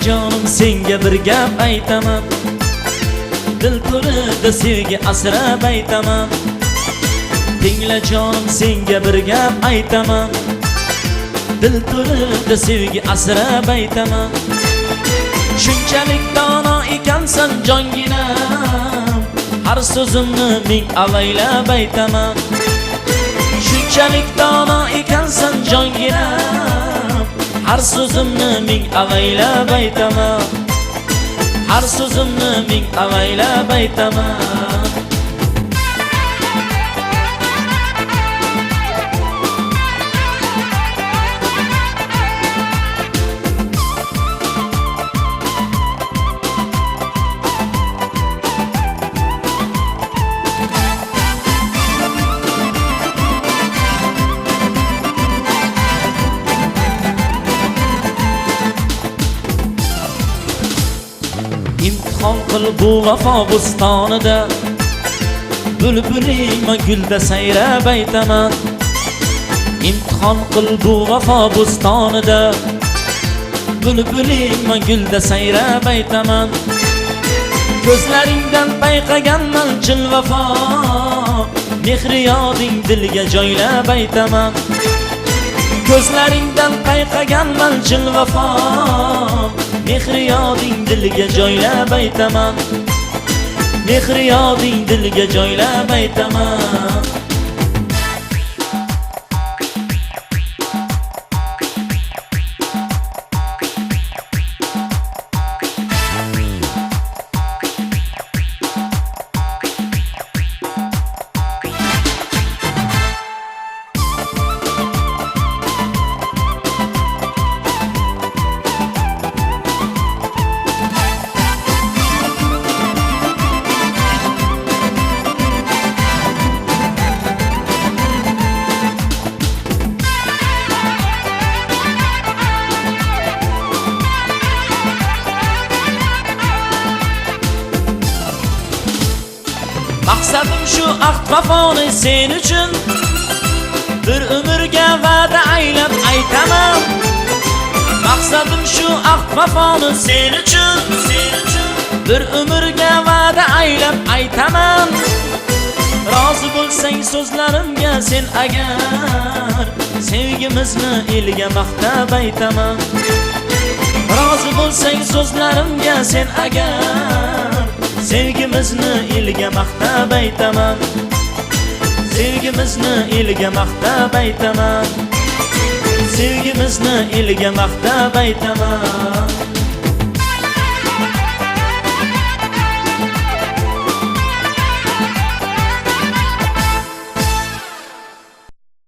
Jonim senga bir gap aytaman, dil to'lida sevgi asrab aytaman. Tingla jonim senga bir gap aytaman, dil to'lida sevgi asrab aytaman. Shunchalik dono ekansan jonginam, har so'zimni ming avaylab aytaman. Shunchalik dono ekansan jonginam, har so'zimni ming avaylab aytaman. Har so'zimni ming avaylab aytaman. İmtihon qil bu vafo bustonida, bulbulingma gulda sayrab aytaman. İmtihon qil bu vafo bustonida, bulbulingma gulda sayrab aytaman. Ko'zlaringdan payqaganman chil vafo, mehri yoding dilga joylab aytaman. Ko'zlaringdan payqaganman chil vafo, mehri yoding dilga joylab aytaman. Mehri yoding dilga joylab aytaman. Maqsadim shu ahd vafoni sen uchun, bir umrga va'da aylab aytaman. Maqsadim shu ahd vafoni sen uchun, bir umrga va'da aylab aytaman. Rozi bo'lsang so'zlarimga sen agar, sevgimizni elga maqtab aytaman. Rozi bo'lsang so'zlarimga sen agar, sevgimizni elga maqtab aytaman. Sevgimizni elga maqtab aytaman. Sevgimizni elga maqtab aytaman.